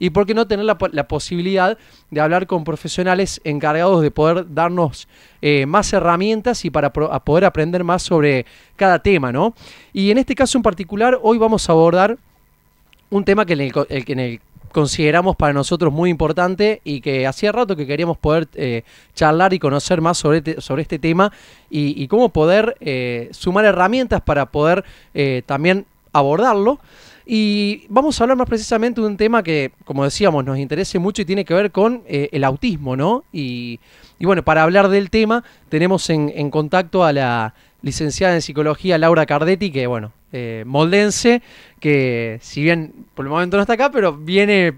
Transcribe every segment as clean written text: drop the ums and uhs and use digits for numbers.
y por qué no tener la posibilidad de hablar con profesionales encargados de poder darnos más herramientas y para poder aprender más sobre cada tema, ¿no? Y en este caso en particular, hoy vamos a abordar un tema que en el consideramos para nosotros muy importante y que hacía rato que queríamos poder charlar y conocer más sobre este tema y cómo poder sumar herramientas para poder también abordarlo. Y vamos a hablar más precisamente de un tema que, como decíamos, nos interesa mucho y tiene que ver con el autismo, ¿no? Y bueno, para hablar del tema tenemos en contacto a la licenciada en psicología Laura Cardetti, que bueno, moldense, que si bien por el momento no está acá, pero viene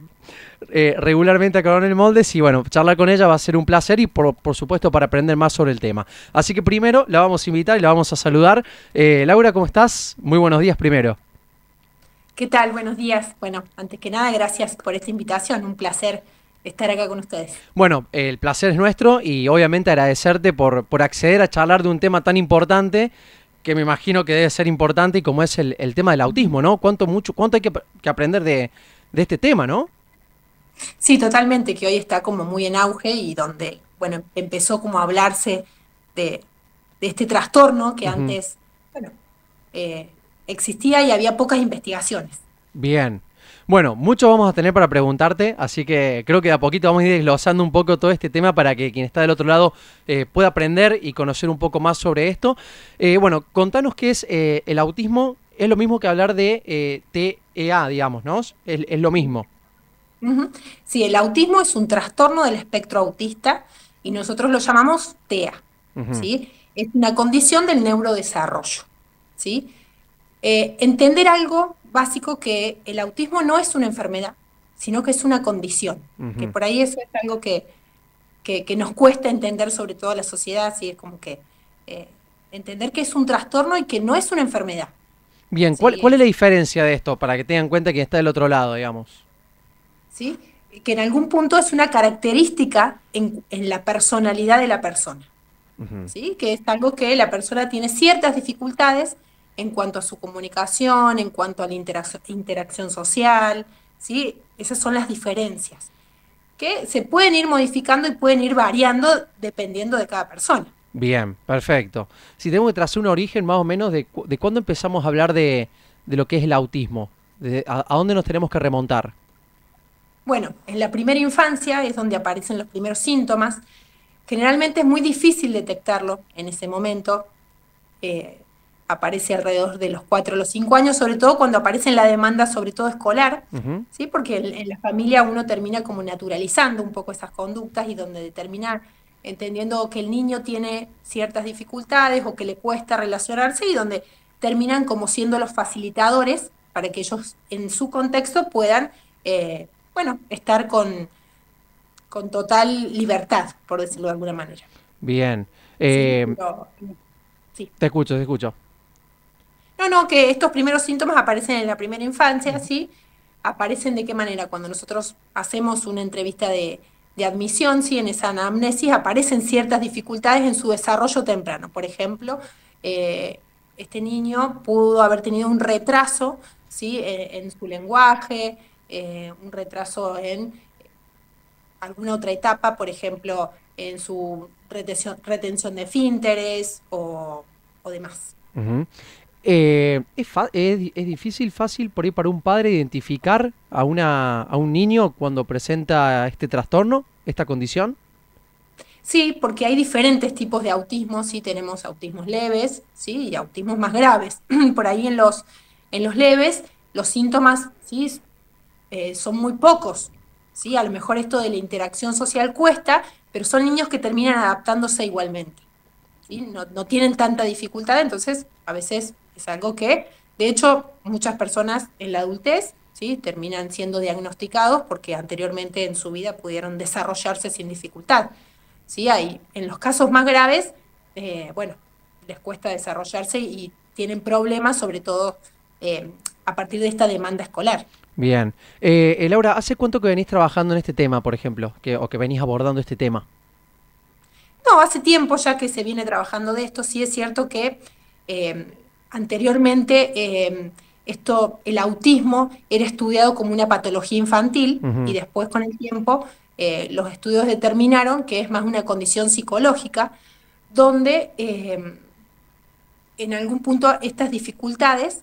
regularmente a Coronel Moldes y bueno, charlar con ella va a ser un placer y por supuesto para aprender más sobre el tema. Así que primero la vamos a invitar y la vamos a saludar. Laura, ¿cómo estás? Muy buenos días primero. ¿Qué tal? Buenos días. Bueno, antes que nada, gracias por esta invitación. Un placer estar acá con ustedes. Bueno, el placer es nuestro y obviamente agradecerte por acceder a charlar de un tema tan importante que me imagino que debe ser importante y como es el tema del autismo, ¿no? ¿Cuánto hay que aprender de este tema, ¿no? Sí, totalmente, que hoy está como muy en auge y donde, bueno, empezó como a hablarse de este trastorno que Ujú. antes, bueno, eh, existía y había pocas investigaciones. Bien. Bueno, mucho vamos a tener para preguntarte, así que creo que de a poquito vamos a ir desglosando un poco todo este tema para que quien está del otro lado pueda aprender y conocer un poco más sobre esto. Bueno, contanos qué es el autismo. Es lo mismo que hablar de TEA, digamos, ¿no? Es lo mismo. Ujú. Sí, el autismo es un trastorno del espectro autista y nosotros lo llamamos TEA, Ujú, ¿sí? Es una condición del neurodesarrollo, ¿sí? Entender algo básico, que el autismo no es una enfermedad, sino que es una condición, que ujú. por ahí eso es algo que nos cuesta entender, sobre todo a la sociedad, ¿sí? Es como que eh, entender que es un trastorno y que no es una enfermedad, Bien, ¿sí? ¿cuál es la diferencia de esto para que tengan en cuenta quien está del otro lado, digamos? ¿Sí? Que en algún punto es una característica en la personalidad de la persona. Ujú. ¿Sí? Que es algo que la persona tiene ciertas dificultades en cuanto a su comunicación, en cuanto a la interacción social, ¿sí? Esas son las diferencias, que se pueden ir modificando y pueden ir variando dependiendo de cada persona. Bien, perfecto. Si tengo que trazar un origen más o menos de cuándo empezamos a hablar de lo que es el autismo, a dónde nos tenemos que remontar. Bueno, en la primera infancia es donde aparecen los primeros síntomas. Generalmente es muy difícil detectarlo en ese momento. eh, Aparece alrededor de los 4 o los 5 años, sobre todo cuando aparece en la demanda, sobre todo escolar, Ujú. ¿sí? Porque en la familia uno termina como naturalizando un poco esas conductas y donde determina, entendiendo que el niño tiene ciertas dificultades o que le cuesta relacionarse y donde terminan como siendo los facilitadores para que ellos en su contexto puedan, bueno, estar con total libertad, por decirlo de alguna manera. Bien. ¿Sí? Pero, sí. Te escucho, te escucho. No, no, que estos primeros síntomas aparecen en la primera infancia, ¿sí? ¿Aparecen de qué manera? Cuando nosotros hacemos una entrevista de admisión, ¿sí? En esa anamnesis aparecen ciertas dificultades en su desarrollo temprano. Por ejemplo, eh, este niño pudo haber tenido un retraso, ¿sí? En su lenguaje, un retraso en alguna otra etapa, por ejemplo, en su retención de esfínteres o demás. Ujú. Es difícil, fácil por ahí para un padre identificar a un niño cuando presenta este trastorno, esta condición. Sí, porque hay diferentes tipos de autismo, sí, tenemos autismos leves, sí, y autismos más graves. Por ahí en los leves los síntomas, sí, son muy pocos, sí, a lo mejor esto de la interacción social cuesta, pero son niños que terminan adaptándose igualmente, sí, no, no tienen tanta dificultad, entonces a veces es algo que, de hecho, muchas personas en la adultez, sí, terminan siendo diagnosticados porque anteriormente en su vida pudieron desarrollarse sin dificultad. ¿Sí? Hay, en los casos más graves, bueno, les cuesta desarrollarse y tienen problemas, sobre todo a partir de esta demanda escolar. Bien. Laura, ¿hace cuánto que venís trabajando en este tema, por ejemplo? O que venís abordando este tema. No, hace tiempo ya que se viene trabajando de esto, sí es cierto que anteriormente el autismo era estudiado como una patología infantil y Ujú. después con el tiempo los estudios determinaron que es más una condición psicológica donde en algún punto estas dificultades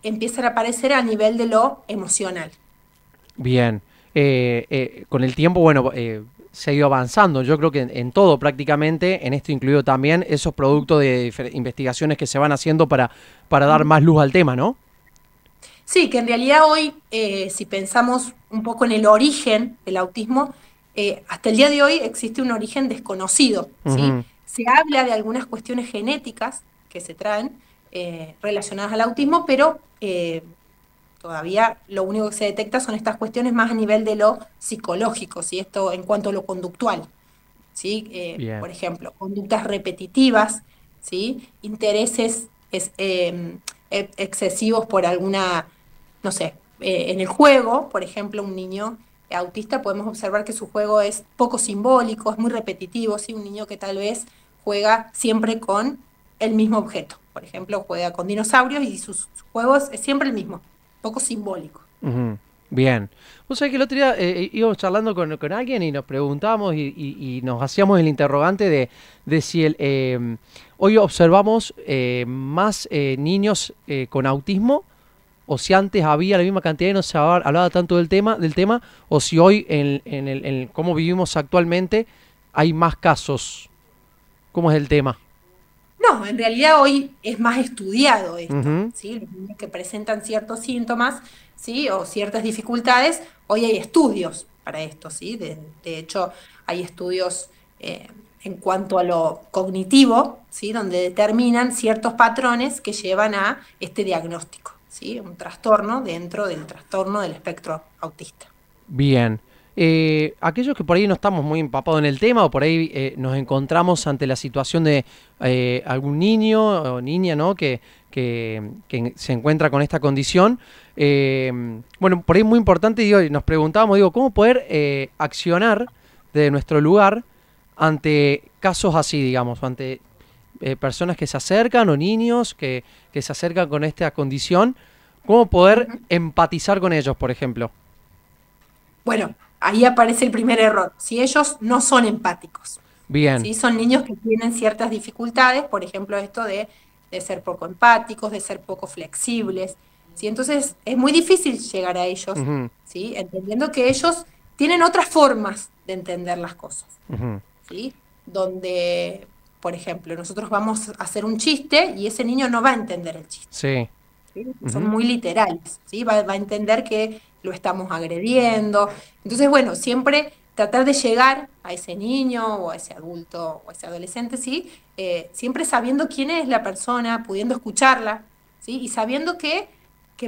empiezan a aparecer a nivel de lo emocional. Bien. Con el tiempo, bueno, se ha ido avanzando. Yo creo que en todo prácticamente, en esto incluido también, esos productos de investigaciones que se van haciendo para dar más luz al tema, ¿no? Sí, que en realidad hoy, si pensamos un poco en el origen del autismo, hasta el día de hoy existe un origen desconocido, ¿sí? Ujú. Se habla de algunas cuestiones genéticas que se traen relacionadas al autismo, pero todavía lo único que se detecta son estas cuestiones más a nivel de lo psicológico, ¿sí? Esto en cuanto a lo conductual, ¿sí? Bien. Por ejemplo, conductas repetitivas, ¿sí? Intereses excesivos por alguna, no sé, en el juego, por ejemplo, un niño autista podemos observar que su juego es poco simbólico, es muy repetitivo, ¿sí? Un niño que tal vez juega siempre con el mismo objeto. Por ejemplo, juega con dinosaurios y su juego es siempre el mismo, poco simbólico. Ujú. Bien. Vos sabés que el otro día íbamos charlando con alguien y nos preguntábamos y nos hacíamos el interrogante de si hoy observamos más niños con autismo o si antes había la misma cantidad y no se hablaba tanto del tema, o si hoy en cómo vivimos actualmente hay más casos. ¿Cómo es el tema? No, en realidad hoy es más estudiado esto, Ujú. ¿sí? Los niños que presentan ciertos síntomas, ¿sí? O ciertas dificultades, hoy hay estudios para esto, ¿sí? De hecho, hay estudios en cuanto a lo cognitivo, ¿sí? Donde determinan ciertos patrones que llevan a este diagnóstico, ¿sí? Un trastorno dentro del trastorno del espectro autista. Bien. Aquellos que por ahí no estamos muy empapados en el tema o por ahí nos encontramos ante la situación de algún niño o niña, ¿no? Que se encuentra con esta condición. Bueno, por ahí es muy importante, digo, y nos preguntábamos, digo, ¿cómo poder accionar desde nuestro lugar ante casos así, digamos, ante personas que se acercan o niños que se acercan con esta condición? ¿Cómo poder Ujú. empatizar con ellos, por ejemplo? Bueno, ahí aparece el primer error. Si ellos no son empáticos, Bien. ¿sí? Son niños que tienen ciertas dificultades, por ejemplo, esto de ser poco empáticos, de ser poco flexibles, ¿sí? Entonces es muy difícil llegar a ellos, Ujú. ¿sí? Entendiendo que ellos tienen otras formas de entender las cosas, Ujú. ¿sí? Donde, por ejemplo, nosotros vamos a hacer un chiste y ese niño no va a entender el chiste. Sí. ¿Sí? Son Ujú. muy literales, ¿sí? Va a entender que lo estamos agrediendo. Entonces, bueno, siempre tratar de llegar a ese niño o a ese adulto o a ese adolescente, ¿sí? Siempre sabiendo quién es la persona, pudiendo escucharla, ¿sí? Y sabiendo que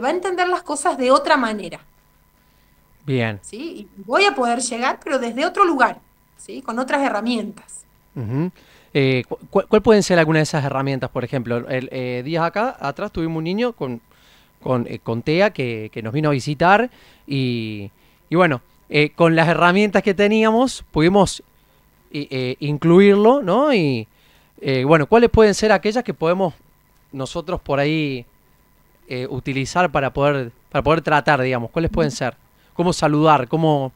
va a entender las cosas de otra manera, Bien. ¿sí? Y voy a poder llegar, pero desde otro lugar, ¿sí? Con otras herramientas. Ujú. ¿Cuál pueden ser algunas de esas herramientas? Por ejemplo, días acá atrás tuvimos un niño con TEA que nos vino a visitar y bueno, con las herramientas que teníamos pudimos incluirlo, ¿no? Y bueno, ¿cuáles pueden ser aquellas que podemos nosotros por ahí utilizar para poder tratar, digamos? ¿Cuáles pueden ser? ¿Cómo saludar? ¿Cómo...?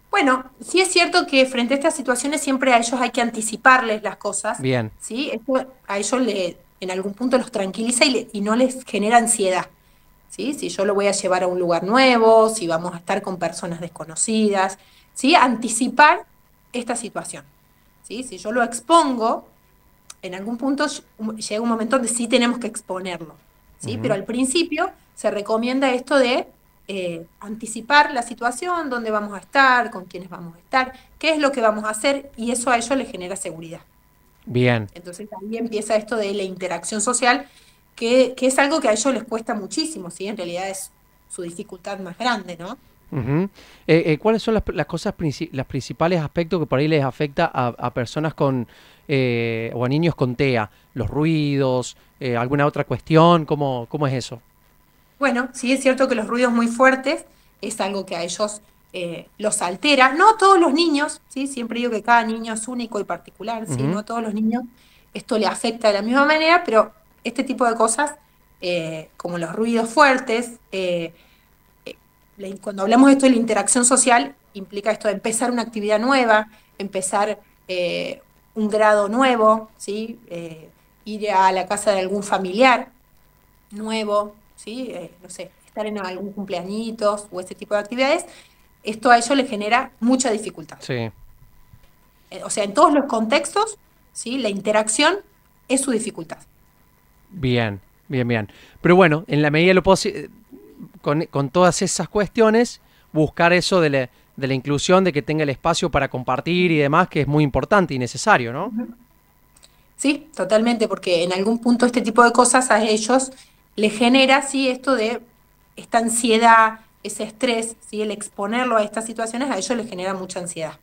Bueno, sí es cierto que frente a estas situaciones siempre a ellos hay que anticiparles las cosas, Bien. ¿sí? Esto a ellos en algún punto los tranquiliza y no les genera ansiedad, ¿sí? Si yo lo voy a llevar a un lugar nuevo, si vamos a estar con personas desconocidas, ¿sí? Anticipar esta situación, ¿sí? Si yo lo expongo, en algún punto llega un momento donde sí tenemos que exponerlo, ¿sí? Pero Ujú. al principio se recomienda esto de anticipar la situación, dónde vamos a estar, con quiénes vamos a estar, qué es lo que vamos a hacer, y eso a ellos les genera seguridad. Bien. Entonces ahí empieza esto de la interacción social, que es algo que a ellos les cuesta muchísimo, ¿sí? En realidad es su dificultad más grande, ¿no? Ujú. ¿Cuáles son las cosas, las principales aspectos que por ahí les afecta a personas o a niños con TEA? ¿Los ruidos? ¿Alguna otra cuestión? ¿Cómo es eso? Bueno, sí es cierto que los ruidos muy fuertes es algo que a ellos los altera. No a todos los niños, ¿sí? Siempre digo que cada niño es único y particular, ¿sí? No Ujú. a todos los niños esto le afecta de la misma manera, pero este tipo de cosas como los ruidos fuertes. Cuando hablamos de esto de la interacción social, implica esto de empezar una actividad nueva, empezar un grado nuevo, ¿sí? Ir a la casa de algún familiar nuevo, ¿sí? No sé, estar en algún cumpleañitos o ese tipo de actividades, esto a ellos les genera mucha dificultad. Sí. O sea, en todos los contextos, ¿sí? La interacción es su dificultad. Bien, bien, bien. Pero bueno, en la medida de lo posible, con todas esas cuestiones, buscar eso de la inclusión, de que tenga el espacio para compartir y demás, que es muy importante y necesario, ¿no? Sí, totalmente, porque en algún punto este tipo de cosas a ellos les genera, sí, esto de esta ansiedad, ese estrés, sí, el exponerlo a estas situaciones a ellos les genera mucha ansiedad.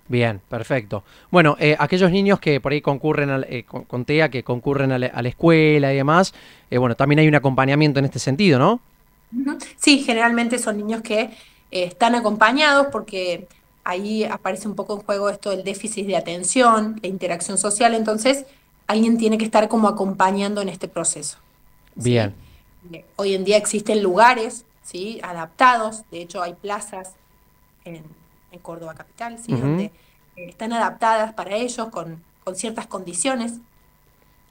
Bien, perfecto. Bueno, aquellos niños que por ahí concurren con TEA, que concurren a la escuela y demás, bueno, también hay un acompañamiento en este sentido, ¿no? Ujú. Sí, generalmente son niños que están acompañados porque ahí aparece un poco en juego esto del déficit de atención, la interacción social, entonces alguien tiene que estar como acompañando en este proceso, Bien. ¿sí? Hoy en día existen lugares, ¿sí? Adaptados, de hecho hay plazas en, en Córdoba capital, ¿sí? Ujú. Donde están adaptadas para ellos con ciertas condiciones,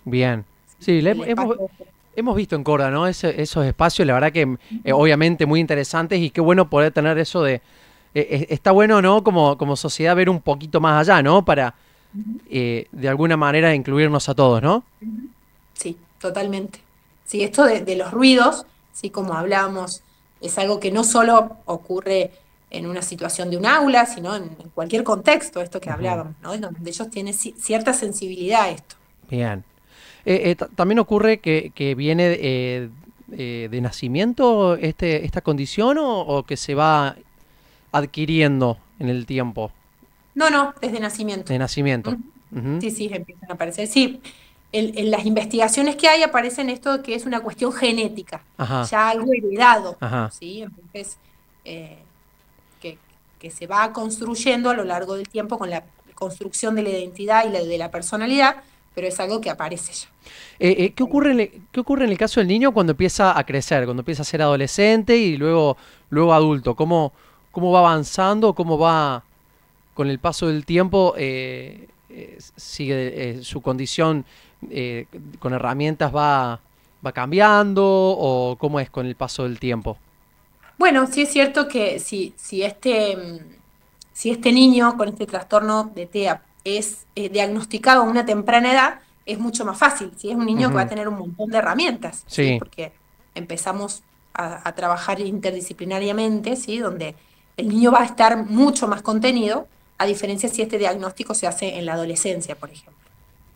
Bien. Sí, el espacio. hemos visto en Córdoba, ¿no? Esos espacios, la verdad que obviamente muy interesantes y qué bueno poder tener eso de... está bueno, ¿no? Como sociedad ver un poquito más allá, ¿no? Para de alguna manera incluirnos a todos, ¿no? Sí, totalmente. Sí, esto de los ruidos, sí, como hablábamos, es algo que no solo ocurre en una situación de un aula, sino en cualquier contexto, esto que Ujú. hablábamos, ¿no? En donde ellos tienen cierta sensibilidad a esto. Bien. También ocurre que viene de nacimiento esta condición o que se va adquiriendo en el tiempo No, no, desde nacimiento. de nacimiento. Ujú. Ujú. Sí, sí, empiezan a aparecer. Sí, en las investigaciones que hay aparecen esto que es una cuestión genética, Ajá, ya algo heredado, ajá. ¿sí? Entonces, eh, que, que se va construyendo a lo largo del tiempo con la construcción de la identidad y de la personalidad, pero es algo que aparece ya. ¿Qué ocurre en el caso del niño cuando empieza a crecer, cuando empieza a ser adolescente y luego adulto? ¿Cómo va avanzando? ¿Cómo va con el paso del tiempo? ¿Sigue su condición con herramientas va cambiando o cómo es con el paso del tiempo? Bueno, sí es cierto que si este niño con este trastorno de TEA es diagnosticado a una temprana edad, es mucho más fácil. Si es un niño que va a Ujú. tener un montón de herramientas, ¿sí? Sí. Porque empezamos a trabajar interdisciplinariamente, ¿sí? Donde el niño va a estar mucho más contenido, a diferencia si este diagnóstico se hace en la adolescencia, por ejemplo,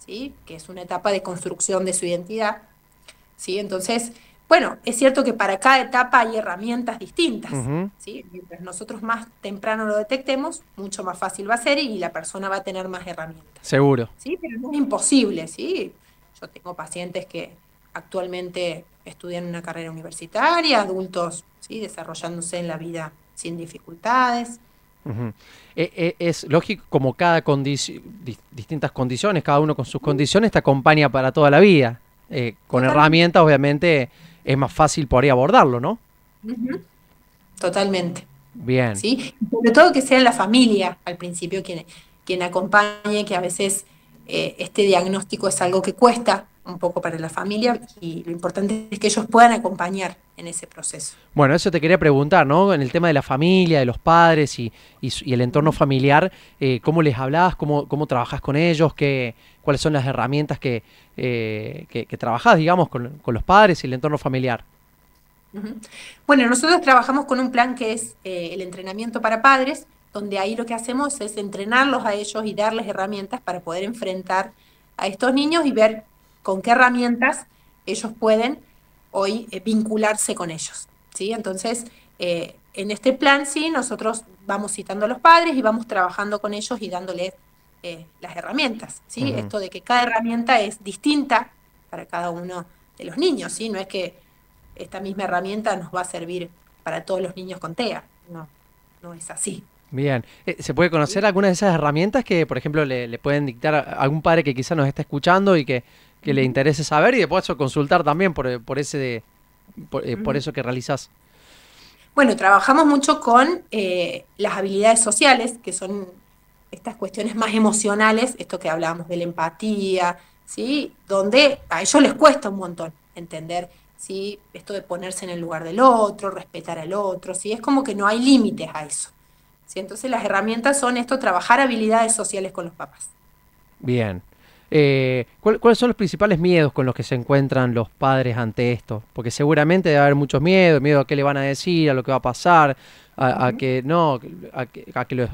¿sí? Que es una etapa de construcción de su identidad. ¿Sí? Entonces, bueno, es cierto que para cada etapa hay herramientas distintas, Ujú. ¿sí? Mientras nosotros más temprano lo detectemos, mucho más fácil va a ser y la persona va a tener más herramientas, Seguro. ¿sí? Pero no es imposible, ¿sí? Yo tengo pacientes que actualmente estudian una carrera universitaria, adultos, ¿sí? Desarrollándose en la vida sin dificultades. Ujú. Es lógico, como cada distintas condiciones, cada uno con sus condiciones, te acompaña para toda la vida. Con Totalmente. herramientas, obviamente, es más fácil por ahí abordarlo, ¿no? Ujú. Totalmente. Bien. ¿Sí? Y sobre todo que sea la familia al principio quien acompañe, que a veces este diagnóstico es algo que cuesta un poco para la familia y lo importante es que ellos puedan acompañar en ese proceso. Bueno, eso te quería preguntar, ¿no? En el tema de la familia, de los padres y el entorno familiar, ¿cómo les hablás? ¿Cómo trabajás con ellos? ¿Cuáles son las herramientas que trabajás, digamos, con los padres y el entorno familiar? Ujú. Bueno, nosotros trabajamos con un plan que es el entrenamiento para padres, donde ahí lo que hacemos es entrenarlos a ellos y darles herramientas para poder enfrentar a estos niños y ver con qué herramientas ellos pueden hoy vincularse con ellos, ¿sí? Entonces, en este plan, sí, nosotros vamos citando a los padres y vamos trabajando con ellos y dándoles las herramientas, ¿sí? Ujú. Esto de que cada herramienta es distinta para cada uno de los niños, ¿sí? No es que esta misma herramienta nos va a servir para todos los niños con TEA. No, no es así. Bien. ¿Se puede conocer ¿Sí? alguna de esas herramientas que, por ejemplo, le pueden dictar a algún padre que quizá nos está escuchando y que que le interese saber y después consultar también por eso que realizás. Bueno, trabajamos mucho con las habilidades sociales, que son estas cuestiones más emocionales, esto que hablábamos de la empatía, ¿sí? Donde a ellos les cuesta un montón entender, ¿sí? Esto de ponerse en el lugar del otro, respetar al otro, ¿sí? Es como que no hay límites a eso, ¿sí? Entonces las herramientas son esto, trabajar habilidades sociales con los papás. Bien. ¿Cuáles son los principales miedos con los que se encuentran los padres ante esto? Porque seguramente debe haber muchos miedos, miedo a qué le van a decir, a lo que va a pasar, a que no, a que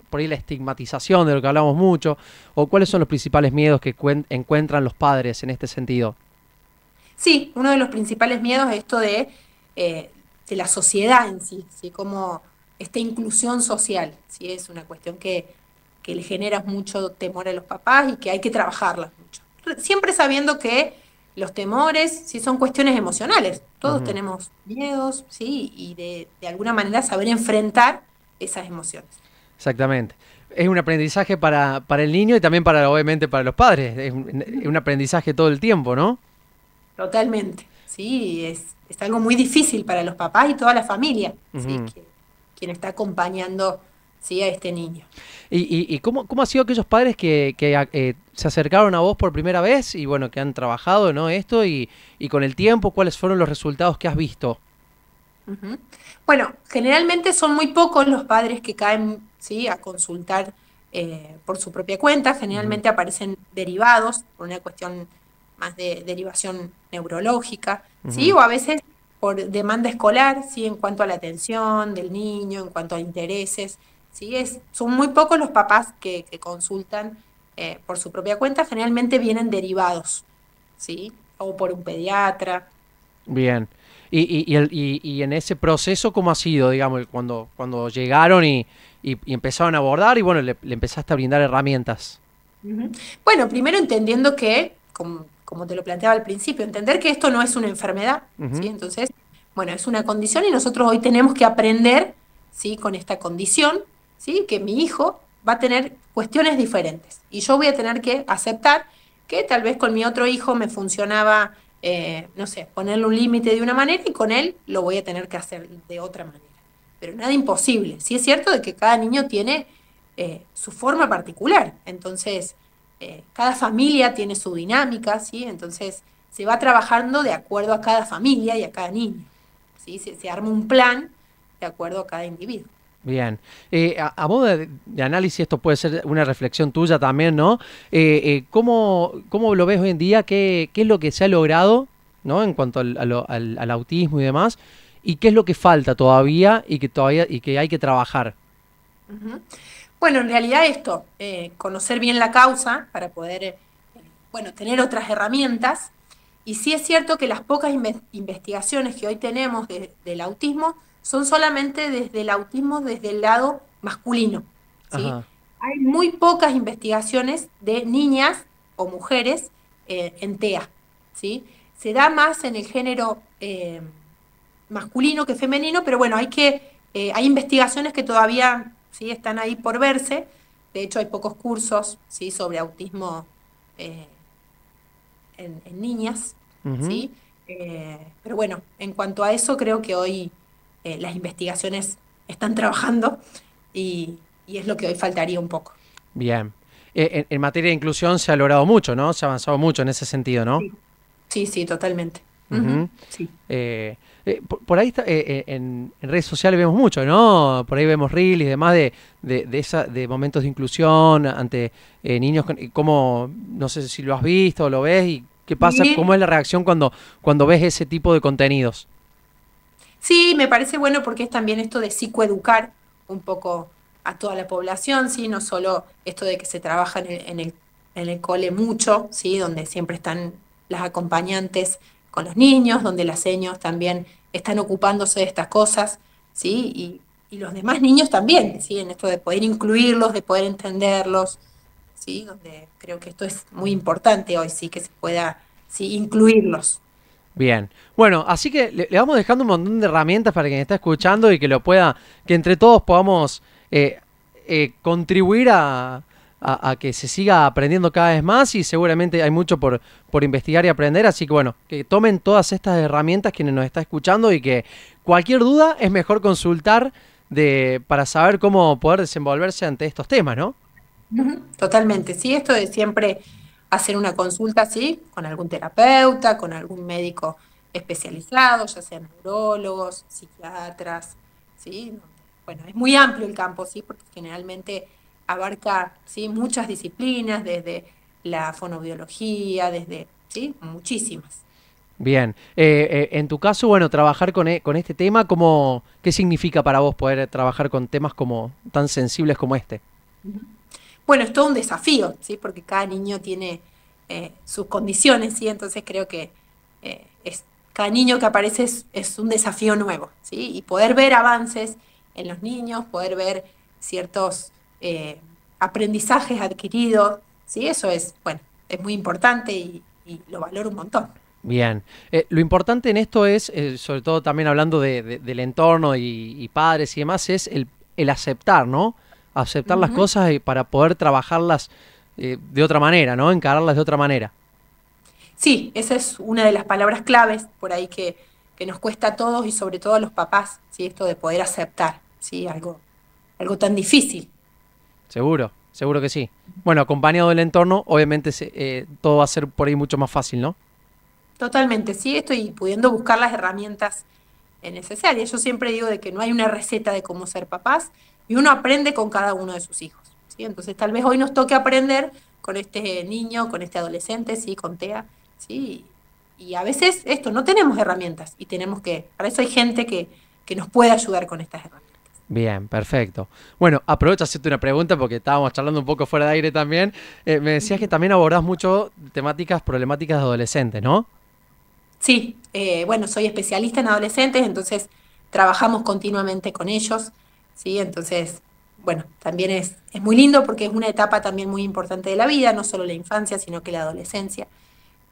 por ahí la estigmatización de lo que hablamos mucho, o cuáles son los principales miedos que encuentran los padres en este sentido. Sí, uno de los principales miedos es esto de la sociedad en sí, ¿sí? Como esta inclusión social, ¿sí? Es una cuestión que le genera mucho temor a los papás y que hay que trabajarla mucho. Siempre sabiendo que los temores sí son cuestiones emocionales. Todos tenemos miedos, ¿sí? Y de alguna manera saber enfrentar esas emociones. Exactamente. Es un aprendizaje para el niño y también obviamente para los padres. Es un aprendizaje todo el tiempo, ¿no? Totalmente, sí, es algo muy difícil para los papás y toda la familia, ¿sí? Quien está acompañando, ¿sí? A este niño. ¿Y cómo ha sido aquellos padres que se acercaron a vos por primera vez y bueno, que han trabajado, ¿no? Esto y con el tiempo, ¿cuáles fueron los resultados que has visto? Bueno, generalmente son muy pocos los padres que caen, ¿sí? A consultar por su propia cuenta, generalmente aparecen derivados por una cuestión más de derivación neurológica, ¿sí? O a veces por demanda escolar, ¿sí? En cuanto a la atención del niño, en cuanto a intereses, ¿sí? Son muy pocos los papás que consultan por su propia cuenta, generalmente vienen derivados, ¿sí? O por un pediatra. Bien. Y en ese proceso, ¿cómo ha sido, digamos, cuando llegaron y empezaron a abordar y bueno, le empezaste a brindar herramientas? Bueno, primero entendiendo que, como te lo planteaba al principio, entender que esto no es una enfermedad, ¿sí? Entonces, bueno, es una condición y nosotros hoy tenemos que aprender, ¿sí? Con esta condición, ¿sí? Que mi hijo va a tener cuestiones diferentes y yo voy a tener que aceptar que tal vez con mi otro hijo me funcionaba, no sé, ponerle un límite de una manera y con él lo voy a tener que hacer de otra manera. Pero nada imposible. Sí es cierto de que cada niño tiene su forma particular, entonces cada familia tiene su dinámica, ¿sí? Entonces se va trabajando de acuerdo a cada familia y a cada niño, ¿sí? Se arma un plan de acuerdo a cada individuo. Bien. A modo de análisis, esto puede ser una reflexión tuya también, ¿no? ¿Cómo lo ves hoy en día? ¿Qué es lo que se ha logrado, ¿no? En cuanto al autismo y demás? ¿Y qué es lo que falta todavía y que hay que trabajar? Bueno, en realidad esto, conocer bien la causa para poder, bueno, tener otras herramientas. Y sí es cierto que las pocas investigaciones que hoy tenemos del autismo son solamente desde el autismo desde el lado masculino, ¿sí? Ajá. Hay muy pocas investigaciones de niñas o mujeres en TEA, ¿sí? Se da más en el género masculino que femenino, pero bueno, hay investigaciones que todavía, ¿sí? Están ahí por verse. De hecho, hay pocos cursos, ¿sí? Sobre autismo eh, en niñas, Ujú. ¿sí? Pero bueno, en cuanto a eso, creo que hoy las investigaciones están trabajando y es lo que hoy faltaría un poco. Bien. En materia de inclusión se ha logrado mucho, ¿no? Se ha avanzado mucho en ese sentido, ¿no? Sí, sí, sí, totalmente. Ujú. Sí. Por ahí en redes sociales vemos mucho, ¿no? Por ahí vemos reels y demás de momentos de inclusión ante niños, como, no sé si lo has visto o lo ves y qué pasa, cómo Sí, es la reacción cuando ves ese tipo de contenidos. sí, me parece bueno porque es también esto de psicoeducar un poco a toda la población, ¿sí? No solo esto de que se trabaja en el cole mucho, ¿sí? Donde siempre están las acompañantes con los niños, donde las seños también están ocupándose de estas cosas, ¿sí? Y los demás niños también, ¿sí? En esto de poder incluirlos, de poder entenderlos, ¿sí? Donde creo que esto es muy importante hoy, sí, que se pueda, sí, incluirlos. Bien. Bueno, así que le vamos dejando un montón de herramientas para quien está escuchando y que entre todos podamos contribuir a que se siga aprendiendo cada vez más y seguramente hay mucho por investigar y aprender, así que bueno, que tomen todas estas herramientas quienes nos están escuchando y que cualquier duda es mejor consultar para saber cómo poder desenvolverse ante estos temas, ¿no? Ujú, totalmente, sí, esto de siempre hacer una consulta, sí, con algún terapeuta, con algún médico especializado, ya sean neurólogos, psiquiatras, sí, bueno, es muy amplio el campo, sí, porque generalmente abarca, sí, muchas disciplinas, desde la fonoaudiología, desde, sí, muchísimas. Bien, en tu caso, bueno, trabajar con este tema, ¿qué significa para vos poder trabajar con temas como tan sensibles como este? Ujú. Bueno, es todo un desafío, ¿sí? Porque cada niño tiene sus condiciones, ¿sí? Entonces creo que cada niño que aparece es un desafío nuevo, ¿sí? Y poder ver avances en los niños, poder ver ciertos aprendizajes adquiridos, ¿sí? Eso es, bueno, es muy importante y lo valoro un montón. Bien, lo importante en esto es, sobre todo también hablando del entorno y padres y demás, es el aceptar, ¿no? Aceptar las Ujú. cosas para poder trabajarlas de otra manera, ¿no? Encararlas de otra manera. Sí, esa es una de las palabras claves por ahí que nos cuesta a todos y sobre todo a los papás, ¿sí? Esto de poder aceptar, ¿sí? Algo tan difícil. Seguro, seguro que sí. Bueno, acompañado del entorno, obviamente todo va a ser por ahí mucho más fácil, ¿no? Totalmente, sí, estoy pudiendo buscar las herramientas necesarias. Yo siempre digo de que no hay una receta de cómo ser papás y uno aprende con cada uno de sus hijos, ¿sí? Entonces tal vez hoy nos toque aprender con este niño, con este adolescente, sí, con TEA, sí. Y a veces esto, no tenemos herramientas y para eso hay gente que nos puede ayudar con estas herramientas. Bien, perfecto. Bueno, aprovecho a hacerte una pregunta porque estábamos charlando un poco fuera de aire también. Me decías que Ujú. también abordás mucho problemáticas de adolescentes, ¿no? Sí, bueno, soy especialista en adolescentes, entonces trabajamos continuamente con ellos, ¿sí? Entonces, bueno, también es muy lindo porque es una etapa también muy importante de la vida, no solo la infancia, sino que la adolescencia.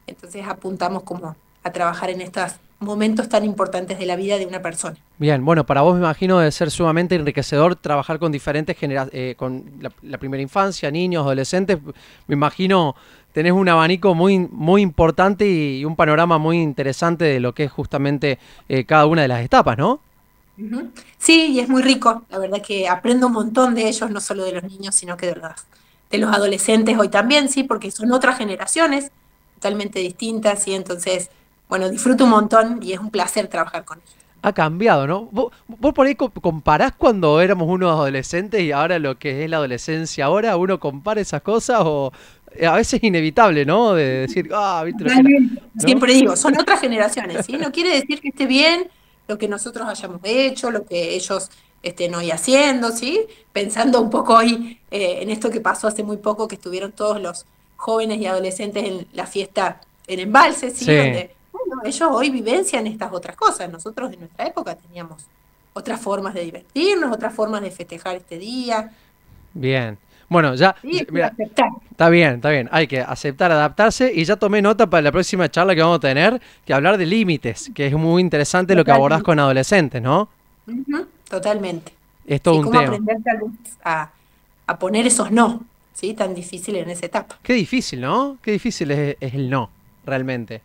Entonces apuntamos como a trabajar en estos momentos tan importantes de la vida de una persona. Bien, bueno, para vos me imagino debe ser sumamente enriquecedor trabajar con diferentes generaciones, con la primera infancia, niños, adolescentes. Me imagino tenés un abanico muy importante y un panorama muy interesante de lo que es justamente cada una de las etapas, ¿no? Ujú. Sí, y es muy rico, la verdad que aprendo un montón de ellos, no solo de los niños, sino que de los adolescentes hoy también, sí, porque son otras generaciones totalmente distintas, y entonces, bueno, disfruto un montón y es un placer trabajar con ellos. Ha cambiado, ¿no? ¿Vos por ahí comparás cuando éramos unos adolescentes y ahora lo que es la adolescencia ahora? ¿Uno compara esas cosas o a veces es inevitable, ¿no? De decir, viste lo que era, Totalmente. ¿no? Siempre digo, son otras generaciones, ¿sí? No quiere decir que esté bien lo que nosotros hayamos hecho, lo que ellos estén hoy haciendo, ¿sí? Pensando un poco hoy en esto que pasó hace muy poco, que estuvieron todos los jóvenes y adolescentes en la fiesta en Embalse, ¿sí? Sí, Donde, bueno, ellos hoy vivencian estas otras cosas. Nosotros en nuestra época teníamos otras formas de divertirnos, otras formas de festejar este día, bien. Bueno, ya, ¿sí? Hay que mira, aceptar. está bien, está bien. Hay que aceptar, adaptarse y ya tomé nota para la próxima charla que vamos a tener, que hablar de límites, que es muy interesante lo que abordás Totalmente. con adolescentes, ¿no? Ujú, totalmente. Es todo Sí, un cómo tema. aprender tal vez a poner esos no, ¿sí? Tan difíciles en esa etapa. Qué difícil, ¿no? Qué difícil es el no, realmente,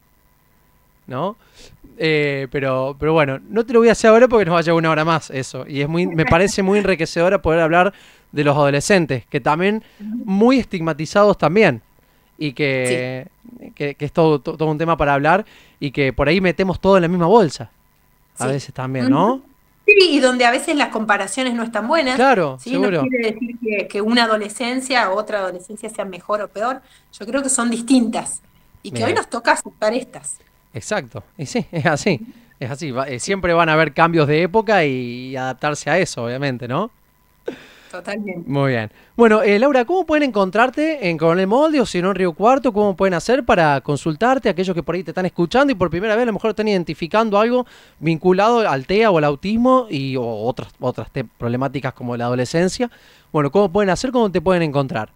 ¿no? Pero bueno, no te lo voy a hacer ahora porque nos va a llevar una hora más eso. Y me parece muy enriquecedora poder hablar de los adolescentes, que también Ujú. muy estigmatizados también. Y Sí. que es todo un tema para hablar y que por ahí metemos todo en la misma bolsa. A Sí. veces también, ¿no? Ujú. Sí, y donde a veces las comparaciones no están buenas, Claro, ¿sí? No seguro. quiere decir que una adolescencia o otra adolescencia sea mejor o peor. Yo creo que son distintas y que hoy Bien, nos toca aceptar estas. exacto. Y sí, es así. Es así. Sí, Siempre van a haber cambios de época y adaptarse a eso, obviamente, ¿no? totalmente. Muy bien. Bueno, Laura, ¿cómo pueden encontrarte en Coronel Molde o si no en Río Cuarto? ¿Cómo pueden hacer para consultarte? Aquellos que por ahí te están escuchando y por primera vez a lo mejor están identificando algo vinculado al TEA o al autismo o otras problemáticas como la adolescencia. Bueno, ¿cómo pueden hacer? ¿Cómo te pueden encontrar?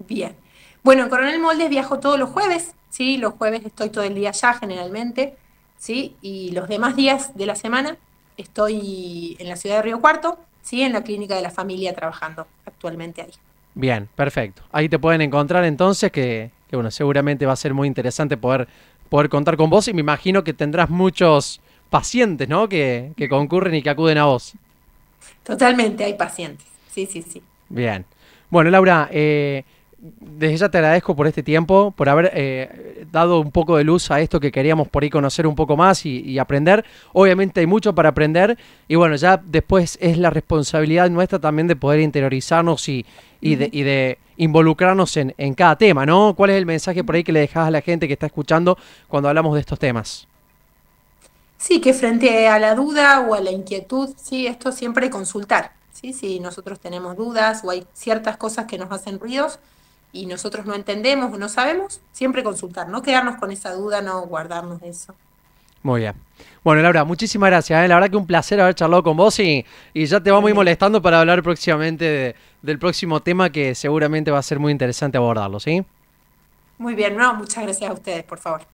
Bien. Bueno, en Coronel Moldes viajo todos los jueves, ¿sí? Los jueves estoy todo el día allá generalmente, ¿sí? Y los demás días de la semana estoy en la ciudad de Río Cuarto, ¿sí? En la clínica de la familia trabajando actualmente ahí. Bien, perfecto. Ahí te pueden encontrar entonces, que bueno, seguramente va a ser muy interesante poder contar con vos y me imagino que tendrás muchos pacientes, ¿no? Que concurren y que acuden a vos. Totalmente, hay pacientes. Sí, sí, sí. Bien. Bueno, Laura, desde ya te agradezco por este tiempo, por haber dado un poco de luz a esto que queríamos por ahí conocer un poco más y aprender. Obviamente hay mucho para aprender y bueno, ya después es la responsabilidad nuestra también de poder interiorizarnos Ujú. y de involucrarnos en cada tema, ¿no? ¿Cuál es el mensaje por ahí que le dejás a la gente que está escuchando cuando hablamos de estos temas? Sí, que frente a la duda o a la inquietud, sí, esto siempre consultar, ¿sí? Si nosotros tenemos dudas o hay ciertas cosas que nos hacen ruidos y nosotros no entendemos o no sabemos, siempre consultar, no quedarnos con esa duda, no guardarnos eso. Muy bien. Bueno, Laura, muchísimas gracias. La verdad que un placer haber charlado con vos y ya te vamos a ir Igualmente. molestando para hablar próximamente del próximo tema que seguramente va a ser muy interesante abordarlo, ¿sí? Muy bien, no, muchas gracias a ustedes, por favor.